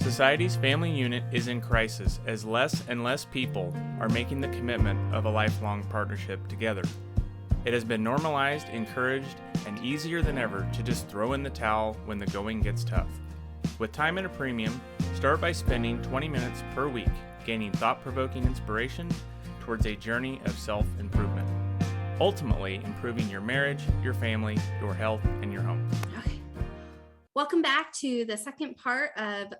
Society's family unit is in crisis as less and less people are making the commitment of a lifelong partnership together. It has been normalized, encouraged, and easier than ever to just throw in the towel when the going gets tough. With time at a premium, start by spending 20 minutes per week gaining thought-provoking inspiration towards a journey of self-improvement, ultimately improving your marriage, your family, your health, and your home. Okay. Welcome back to the second part of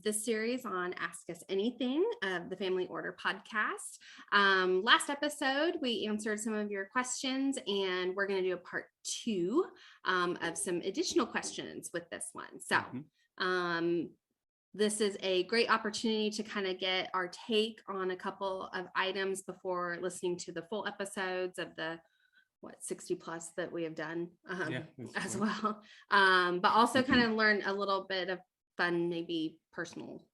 this series on Ask Us Anything of the Family Order podcast. Last episode, we answered some of your questions, and we're going to do a part 2 of some additional questions with this one. So this is a great opportunity to kind of get our take on a couple of items before listening to the full episodes of the 60 plus that we have done as well. But also kind of learn a little bit of fun, maybe personal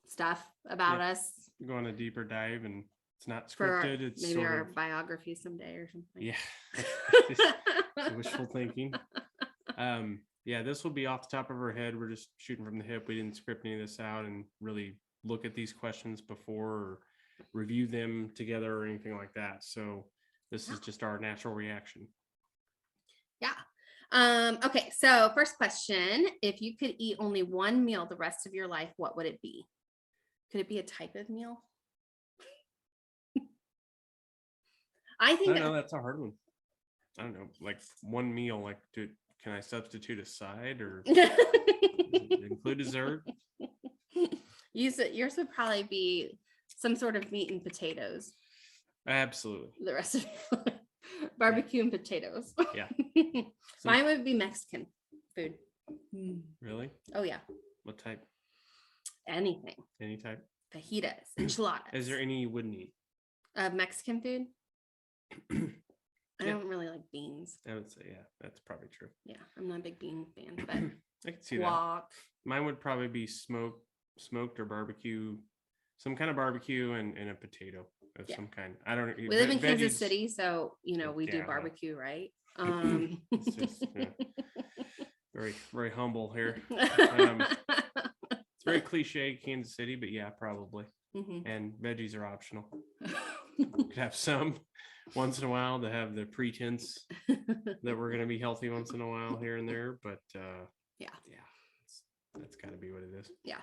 stuff about us. Go on a deeper dive, and it's not scripted. It's maybe sort our of biography someday or something. Yeah. Wishful thinking. This will be off the top of our head. We're just shooting from the hip. We didn't script any of this out and really look at these questions before or review them together or anything like that. So this is just our natural reaction. Yeah. Okay. So first question, if you could eat only one meal the rest of your life, what would it be? Could it be a type of meal? I don't know. That's a hard one. I don't know. Like one meal, can I substitute a side or include dessert? Yours would probably be some sort of meat and potatoes. Absolutely. The rest of it. Barbecue and potatoes. Yeah. Mine would be Mexican food. Really? Oh yeah. What type? Anything. Any type? Fajitas, enchiladas. Is there any you wouldn't eat? Mexican food? I don't really like beans. I would say, yeah, that's probably true. Yeah, I'm not a big bean fan, but I can see that. Mine would probably be smoked or barbecue, some kind of barbecue and a potato of some kind. I don't. We live in Kansas City, so we do barbecue, right? It's just very, very humble here. It's very cliche, Kansas City, but yeah, probably. And veggies are optional. Could have some once in a while to have the pretense that we're going to be healthy once in a while here and there, but that's got to be what it is. Yeah.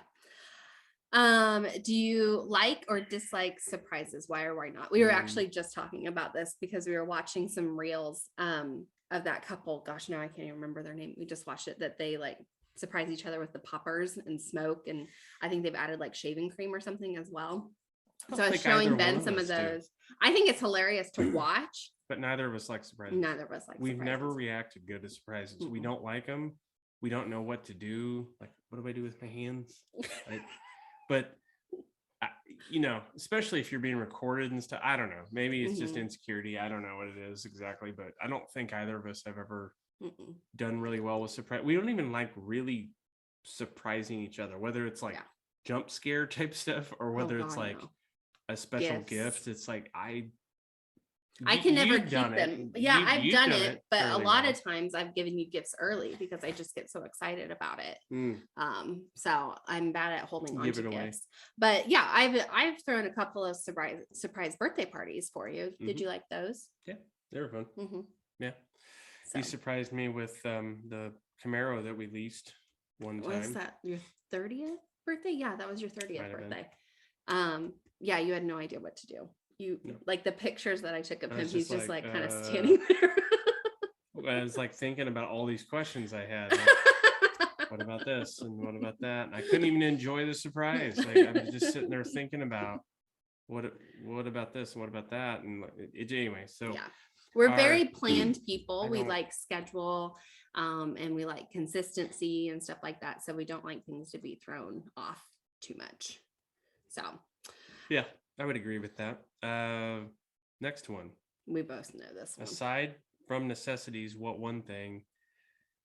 Do you like or dislike surprises? Why or why not? We were actually just talking about this because we were watching some reels of that couple. Gosh, now I can't even remember their name. We just watched it, that they surprise each other with the poppers and smoke, and I think they've added shaving cream or something as well. So I was showing Ben some of those. I think it's hilarious to watch. But neither of us like surprises. Neither of us like We've surprises. Never reacted good to surprises. We don't like them. We don't know what to do. Like, what do I do with my hands? But especially if you're being recorded and stuff, I don't know. Maybe it's just insecurity. I don't know what it is exactly, but I don't think either of us have ever done really well with surprise. We don't even like really surprising each other, whether it's jump scare type stuff or whether it's a special gift. It's like I can never keep them. Yeah, I've done it, but a lot of times I've given you gifts early because I just get so excited about it. So I'm bad at holding on to gifts. But yeah, I've thrown a couple of surprise birthday parties for you. Did you like those? Yeah, they were fun. Yeah, so. You surprised me with the Camaro that we leased one time. Was that your 30th birthday? Yeah, that was your 30th birthday. Yeah, you had no idea what to do. Like the pictures that I took of him, he's just kind of standing there. I was thinking about all these questions I had. What about this and what about that? And I couldn't even enjoy the surprise. I was just sitting there thinking about what about this and what about that, and anyway. So yeah, we're very planned people. We like schedule, and we like consistency and stuff like that. So we don't like things to be thrown off too much. So yeah, I would agree with that. Next one. We both know this one. Aside from necessities, what one thing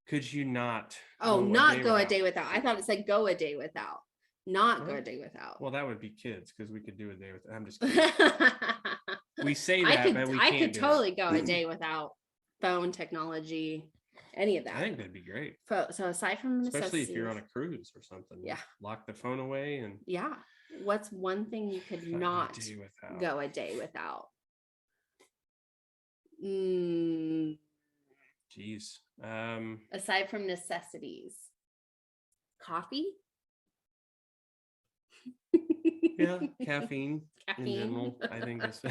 could you not? Not go a day without. I thought it said go a day without. Not go a day without. Well, that would be kids because we could do a day without. I'm just kidding. We say that, but we can't. I could totally go a day without phone technology, any of that. I think that'd be great. So aside from Especially if you're on a cruise or something. Yeah. Lock the phone away and what's one thing you could not go a day without? Jeez. Aside from necessities. Coffee? Yeah, caffeine in general. I think that's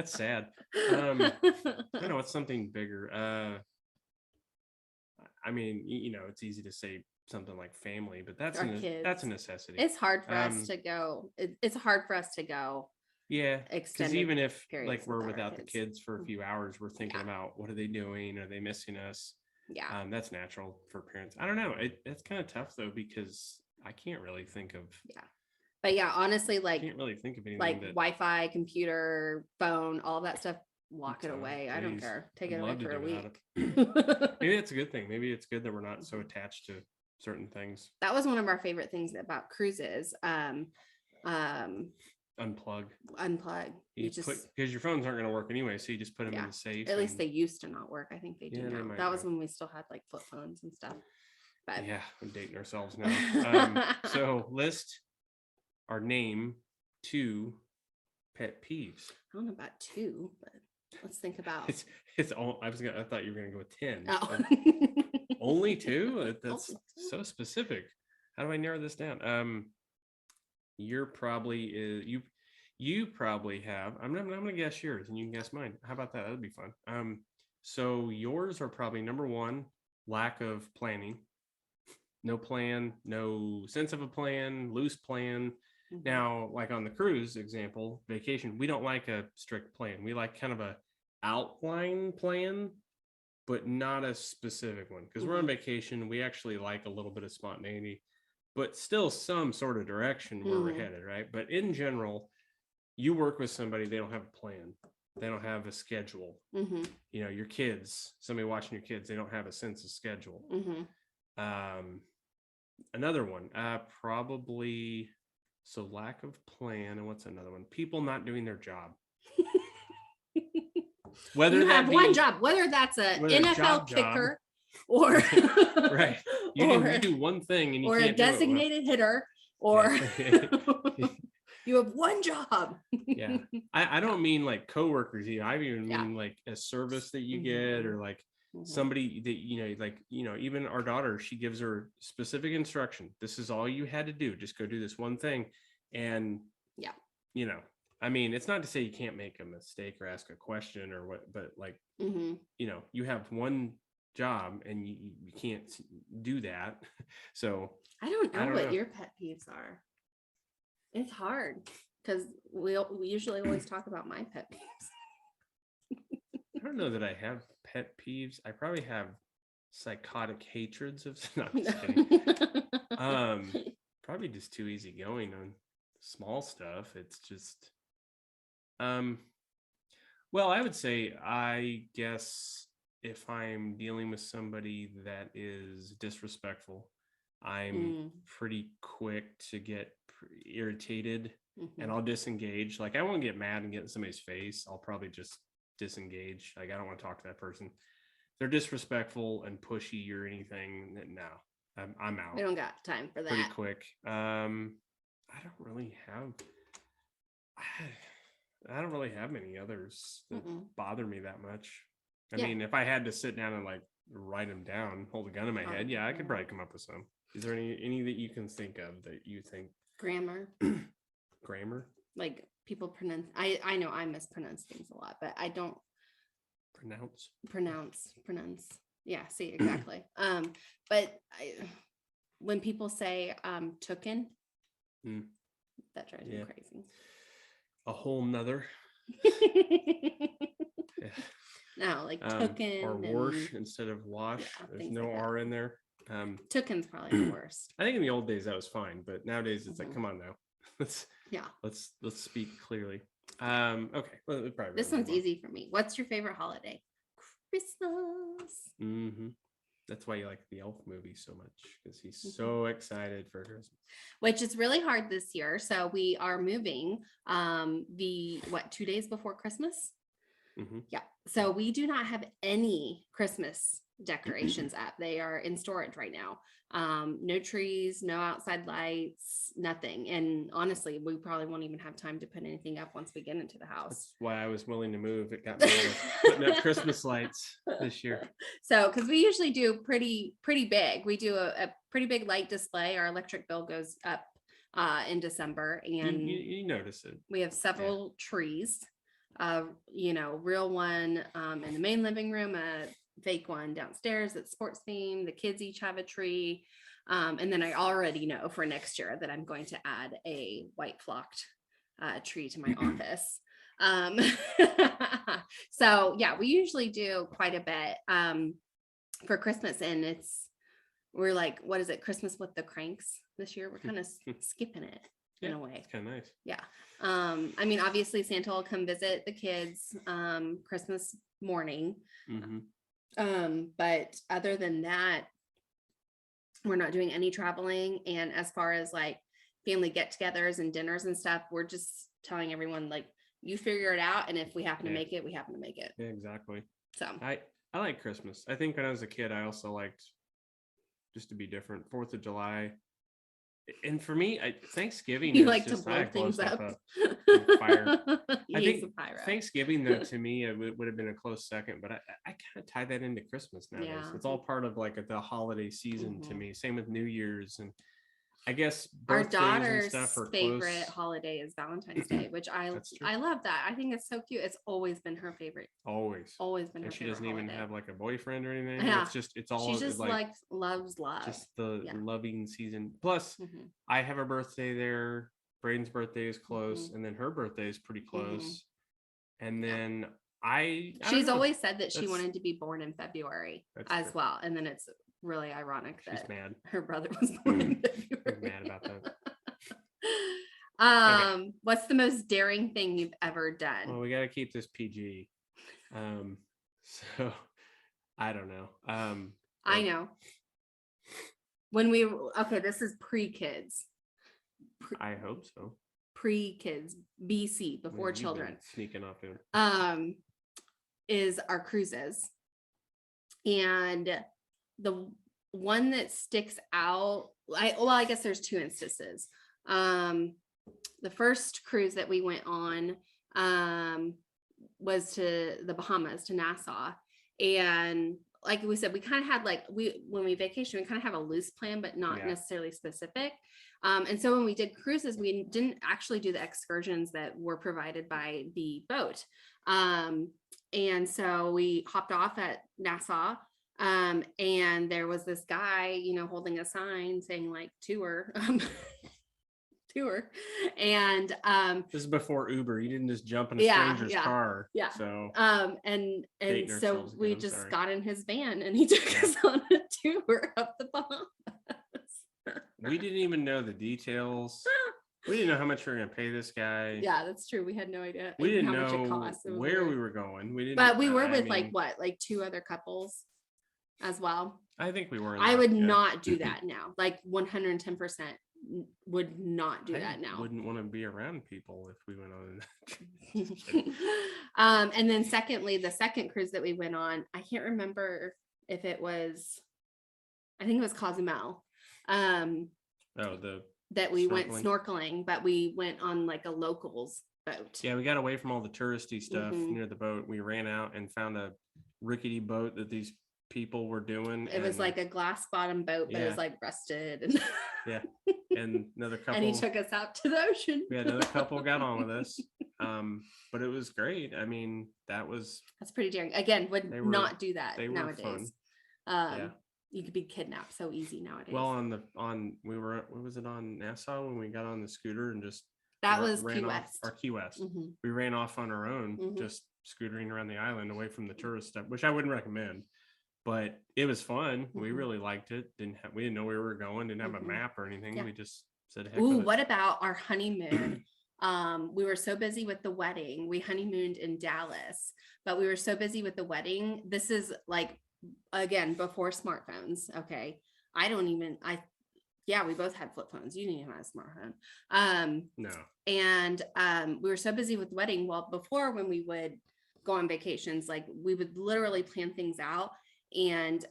sad. I don't know, it's something bigger. I mean, it's easy to say something like family, but that's a necessity. It's hard for us to go. It's hard for us to go. Yeah, because even if like we're without the kids for a few hours, we're thinking about what are they doing? Are they missing us? Yeah, that's natural for parents. I don't know. It's kind of tough though, because I can't really think of. Yeah, but yeah, honestly, like I can't really think of anything like Wi-Fi, computer, phone, all that stuff. Lock it away. I don't care. Take it away for a week. Maybe it's a good thing. Maybe it's good that we're not so attached to certain things. That was one of our favorite things about cruises. Unplug. You just because your phones aren't going to work anyway, so you just put them in the safe. At least they used to not work. I think they do now. That was when we still had like flip phones and stuff. But yeah, we're dating ourselves now. So list our name 2 pet peeves. I don't know about 2, but let's think about. It's all. I thought you were going to go with 10. Oh. Only 2? That's so specific. How do I narrow this down? You're probably you probably have. I'm gonna guess yours, and you can guess mine. How about that? That'd be fun. So yours are probably number 1, lack of planning. No plan, no sense of a plan, loose plan. Mm-hmm. Now, like on the cruise example, vacation, we don't like a strict plan. We like kind of a outline plan, but not a specific one. Because we're on vacation, we actually like a little bit of spontaneity, but still some sort of direction where we're headed, right? But in general, you work with somebody, they don't have a plan. They don't have a schedule. Mm-hmm. Your kids, somebody watching your kids, they don't have a sense of schedule. Mm-hmm. Another one, probably, so lack of plan. And what's another one? People not doing their job. Whether you have one job, whether that's an NFL kicker or right. You do one thing and you or can't a designated hitter, or you have one job. Yeah. I don't mean like coworkers either. I even mean like a service that you get, or like somebody that, like, even our daughter, she gives her specific instruction. This is all you had to do. Just go do this one thing. And I mean, it's not to say you can't make a mistake or ask a question or what, but like, you have one job and you can't do that. So I don't know what your pet peeves are. It's hard because we usually always talk about my pet peeves. I don't know that I have pet peeves. I probably have psychotic hatreds of. No, I'm just kidding. Probably just too easygoing on small stuff. It's just. Well, I would say, I guess if I'm dealing with somebody that is disrespectful, I'm pretty quick to get irritated, and I'll disengage. Like, I won't get mad and get in somebody's face. I'll probably just disengage. Like, I don't want to talk to that person. If they're disrespectful and pushy or anything, no, I'm out. We don't got time for that. Pretty quick. I don't really have many others that bother me that much. I mean, if I had to sit down and like write them down, hold a gun in my head, I could probably come up with some. Is there any that you can think of that you think? Grammar. Like people pronounce. I know I mispronounce things a lot, but I don't pronounce. Yeah, see, exactly. But when people say "tooken," that drives me crazy. A whole nother. No, like tooken or wash instead of wash. There's no like R in there. Tooken's probably the worst. I think in the old days that was fine, but nowadays it's like, come on now. Let's speak clearly. Okay. Well, this one's easy for me. What's your favorite holiday? Christmas. That's why you like the Elf movie so much, because he's so excited for Christmas. Which is really hard this year. So we are moving 2 days before Christmas? Yeah. So we do not have any Christmas decorations up. They are in storage right now. No trees, no outside lights, nothing. And honestly, we probably won't even have time to put anything up once we get into the house. That's why I was willing to move. It got me out of putting up Christmas lights this year. So, because we usually do pretty big. We do a pretty big light display. Our electric bill goes up in December, and you notice it. we have several trees. Real one in the main living room, a fake one downstairs that's sports themed. The kids each have a tree. And then I already know for next year that I'm going to add a white flocked tree to my office. So yeah, we usually do quite a bit for Christmas, and we're like, what is it? Christmas with the Cranks this year. We're kind of skipping it in a way. It's kind of nice. Yeah. I mean, obviously Santa will come visit the kids Christmas morning. Mm-hmm. But other than that, we're not doing any traveling. And as far as like family get-togethers and dinners and stuff, we're just telling everyone, like, you figure it out, and if we happen to make it, we happen to make it. Yeah, exactly. So I like Christmas. I think when I was a kid, I also liked just to be different. 4th of July. And for me, Thanksgiving, you like to blow things up. Fire. I think pyro. Thanksgiving, though, to me, it would have been a close second, but I kind of tie that into Christmas nowadays. Yeah. It's all part of like the holiday season to me. Same with New Year's, and I guess our birthdays daughter's and stuff are favorite close. holiday is Valentine's Day, which I love that. I think it's so cute. It's always been her favorite. Always Been her and she favorite doesn't holiday. even have like a boyfriend or anything. Yeah. It's all she just like loves love. just the loving season. Plus I have a birthday there. Braden's birthday is close, and then her birthday is pretty close. And then she's always said that she wanted to be born in February as well. And then it's really ironic that mad. Her brother was born in February. I'm mad about that. Okay. What's the most daring thing you've ever done? Well, we got to keep this PG. So I don't know. I know. This is pre-kids. I hope so. Pre-kids, BC, before children. Sneaking off in. Is our cruises. And the one that sticks out, I guess there's two instances. The first cruise that we went on was to the Bahamas, to Nassau. And like we said, we kind of had when we vacation, we kind of have a loose plan, but not necessarily specific. And so when we did cruises, we didn't actually do the excursions that were provided by the boat. And so we hopped off at Nassau. And there was this guy, holding a sign saying like tour. And this is before Uber. You didn't just jump in a stranger's car. Yeah. So and so we just got in his van, and he took us on a tour up the Bahamas. We didn't even know the details. We didn't know how much we were going to pay this guy. Yeah, that's true. We had no idea. We didn't how know much it cost. where we were going. We didn't. But we were with like two other couples as well. I think we were. I would not do that now. Like 110% would not do that now. Wouldn't want to be around people if we went on. And then secondly, the second cruise that we went on, I can't remember if it was, I think it was Cozumel. That we went snorkeling, but we went on like a locals boat. Yeah, we got away from all the touristy stuff near the boat. We ran out and found a rickety boat that these people were doing. It was like a glass bottom boat, but it was like rusted. And and another couple. And he took us out to the ocean. We had another couple got on with us. But it was great. I mean, that's pretty daring. Again, not do that nowadays. Fun. You could be kidnapped so easy nowadays. Well, what was it on Nassau when we got on the scooter and just was Key West. Or Key West. We ran off on our own, just scootering around the island away from the tourist stuff, which I wouldn't recommend. But it was fun. We really liked it. We didn't know where we were going. Didn't have a map or anything. We just said, "Heck with it." What about our honeymoon? We were so busy with the wedding. We honeymooned in Dallas, but we were so busy with the wedding. This is like, again, before smartphones. Okay. We both had flip phones. You didn't even have a smartphone. No. And we were so busy with the wedding. Well, before, when we would go on vacations, like we would literally plan things out. and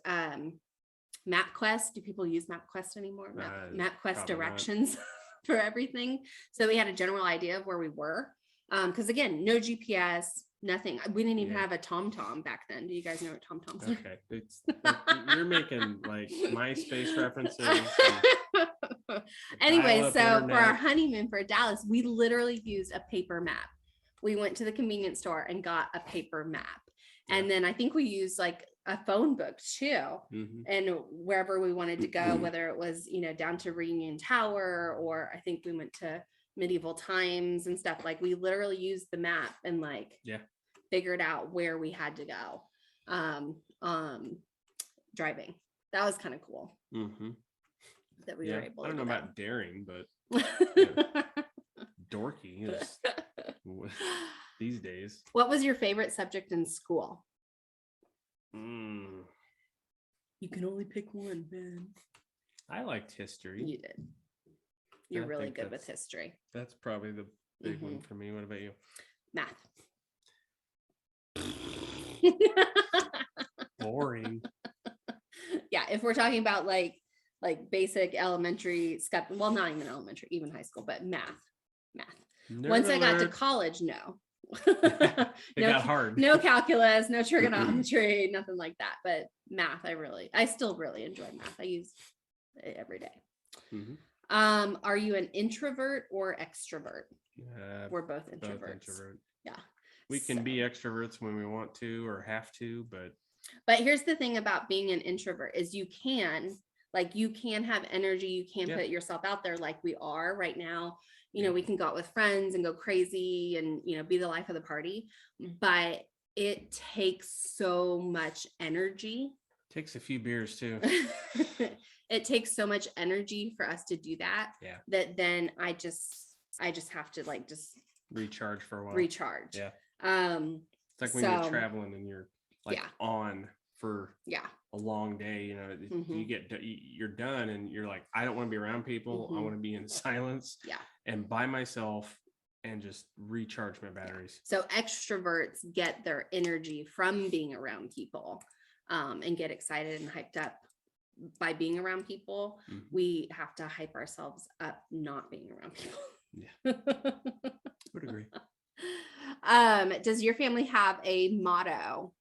MapQuest. Do people use MapQuest anymore? MapQuest directions for everything. So we had a general idea of where we were. Because again, no GPS, nothing. We didn't even have a TomTom back then. Do you guys know what TomToms are? Okay, you're making like MySpace references. Anyway, so for our honeymoon for Dallas, we literally used a paper map. We went to the convenience store and got a paper map. And then I think we used like a phone book too. And wherever we wanted to go, whether it was, down to Reunion Tower, or I think we went to medieval times and stuff. Like we literally used the map and figured out where we had to go. Driving. That was kind of cool. That we were able to I don't know that. about daring, but dorky is these days. What was your favorite subject in school? You can only pick one, man. I liked history. You did. You're really good with history. That's probably the big one for me. What about you? Math. Boring. Yeah, if we're talking about like basic elementary stuff, well, not even elementary, even high school, but math. Once I got to college, no. It got hard. No calculus, no trigonometry, nothing like that. But math, I still really enjoy math. I use it every day. Are you an introvert or extrovert? We're both introverts. Yeah. We can be extroverts when we want to or have to, but here's the thing about being an introvert is you can have energy, you can put yourself out there like we are right now. We can go out with friends and go crazy and, be the life of the party, but it takes so much energy. Takes a few beers too. It takes so much energy for us to do that. Yeah. That then I just have to just recharge for a while. Yeah. It's like when you're traveling and you're on for a long day, you're done and you're like, I don't want to be around people. I want to be in silence and by myself and just recharge my batteries. So extroverts get their energy from being around people and get excited and hyped up by being around people. We have to hype ourselves up not being around people. Yeah. Would agree. Does your family have a motto?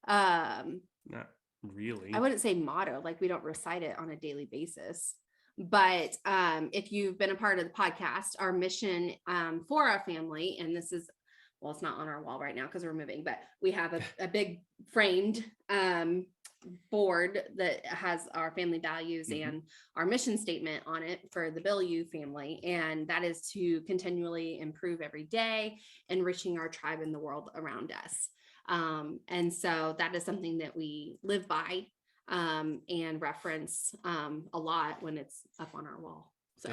Not really. I wouldn't say motto, like we don't recite it on a daily basis. But if you've been a part of the podcast, our mission for our family, and this is, well, it's not on our wall right now because we're moving, but we have a big framed board that has our family values and our mission statement on it for the Bellew family. And that is to continually improve every day, enriching our tribe and the world around us. And so that is something that we live by and reference a lot when it's up on our wall. So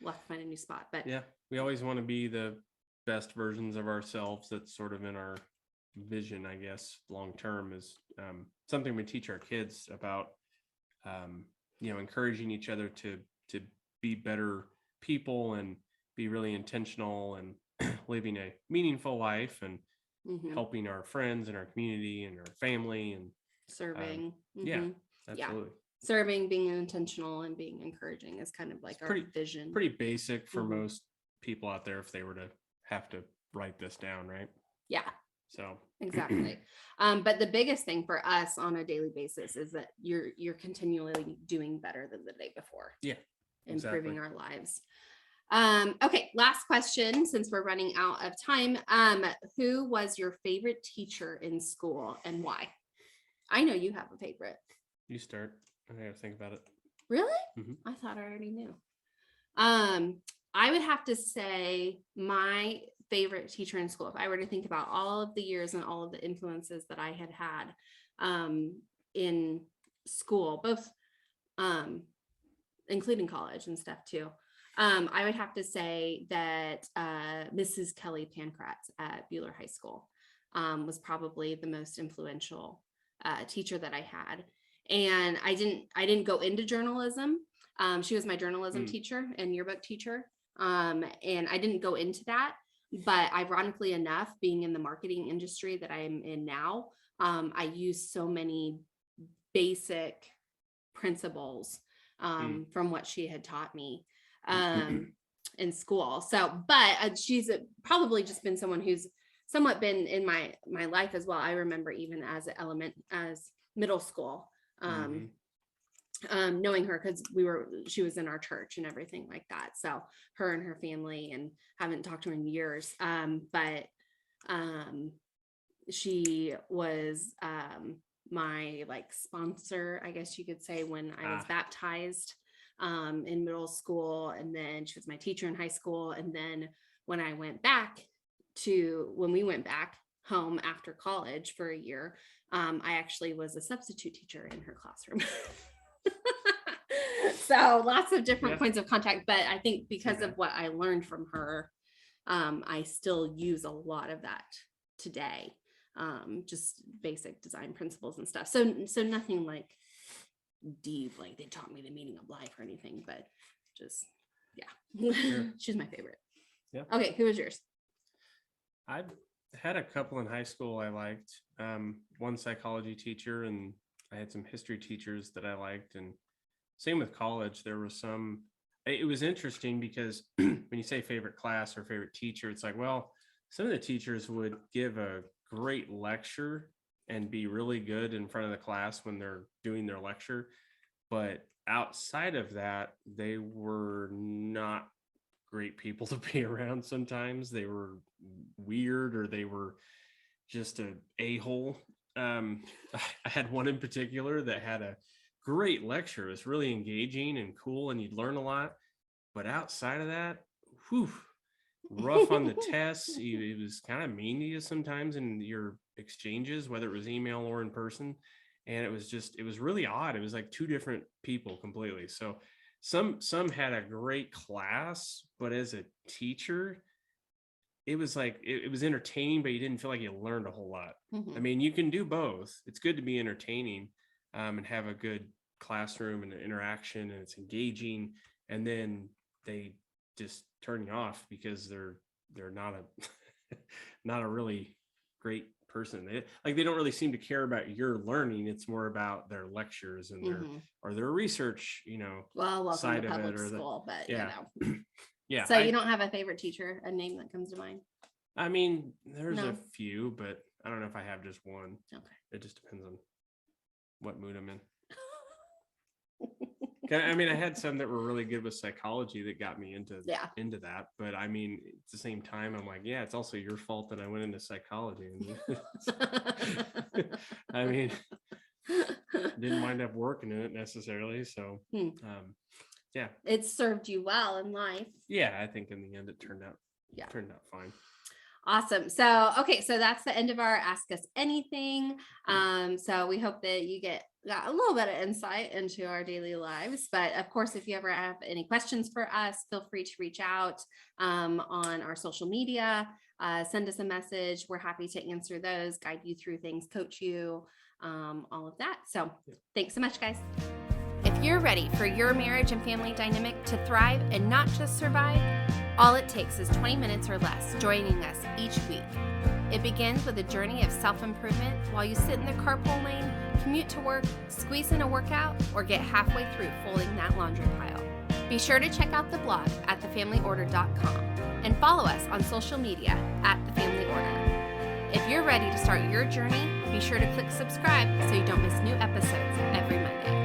we'll have to find a new spot. But we always want to be the best versions of ourselves. That's sort of in our vision, I guess, long term, is something we teach our kids about, encouraging each other to be better people and be really intentional and living a meaningful life and helping our friends and our community and our family and serving. Absolutely. Serving, being intentional and being encouraging is kind of like our vision. Pretty basic for most people out there if they were to have to write this down, right? Yeah. So exactly. But the biggest thing for us on a daily basis is that you're continually doing better than the day before. Yeah. Improving our lives. Okay, last question, since we're running out of time. Who was your favorite teacher in school and why? I know you have a favorite. You start. I gotta think about it. Really? I thought I already knew. I would have to say my favorite teacher in school, if I were to think about all of the years and all of the influences that I had in school, both including college and stuff too. I would have to say that Mrs. Kelly Pankratz at Bueller High School was probably the most influential teacher that I had. And I didn't go into journalism. She was my journalism teacher and yearbook teacher. And I didn't go into that, but ironically enough, being in the marketing industry that I am in now, I use so many basic principles from what she had taught me in school. So, but she's probably just been someone who's somewhat been in my life as well. I remember even as middle school, knowing her because she was in our church and everything like that. So her and her family, and haven't talked to her in years. But she was my like sponsor, I guess you could say, when I was baptized in middle school, and then she was my teacher in high school. And then when we went back home after college for a year, I actually was a substitute teacher in her classroom. So lots of different points of contact, but I think because of what I learned from her, I still use a lot of that today. Just basic design principles and stuff. So nothing like deep, like they taught me the meaning of life or anything, but just, Sure. She's my favorite. Yeah. Okay. Who was yours? I had a couple in high school I liked. One psychology teacher, and I had some history teachers that I liked. And same with college. There was some, it was interesting because when you say favorite class or favorite teacher, it's like, well, some of the teachers would give a great lecture and be really good in front of the class when they're doing their lecture. But outside of that, they were not great people to be around. Sometimes they were weird, or they were just an a-hole. I had one in particular that had a great lecture. It was really engaging and cool, and you'd learn a lot. But outside of that, rough on the tests. He was kind of mean to you sometimes in your exchanges, whether it was email or in person. And it was really odd. It was like two different people completely. So some had a great class, but as a teacher, it was like, it was entertaining, but you didn't feel like you learned a whole lot. Mm-hmm. I mean, you can do both. It's good to be entertaining and have a good classroom and interaction, and it's engaging. And then they just turn you off because they're not a really great person. They don't really seem to care about your learning. It's more about their lectures and their research, welcome side to of public it, or school, but yeah. So you don't have a favorite teacher, a name that comes to mind? I mean, there's a few, but I don't know if I have just one. Okay. It just depends on what mood I'm in. I mean, I had some that were really good with psychology that got me into that. But I mean, at the same time, I'm like, it's also your fault that I went into psychology. I mean, didn't wind up working in it necessarily. So, it served you well in life. Yeah, I think in the end it turned out fine. Awesome. So, okay. So that's the end of our Ask Us Anything. So we hope that you got a little bit of insight into our daily lives. But of course, if you ever have any questions for us, feel free to reach out on our social media. Send us a message. We're happy to answer those, guide you through things, coach you, all of that. So thanks so much, guys. If you're ready for your marriage and family dynamic to thrive and not just survive, all it takes is 20 minutes or less joining us each week. It begins with a journey of self-improvement while you sit in the carpool lane, commute to work, squeeze in a workout, or get halfway through folding that laundry pile. Be sure to check out the blog at thefamilyorder.com and follow us on social media at The Family Order. If you're ready to start your journey, be sure to click subscribe so you don't miss new episodes every Monday.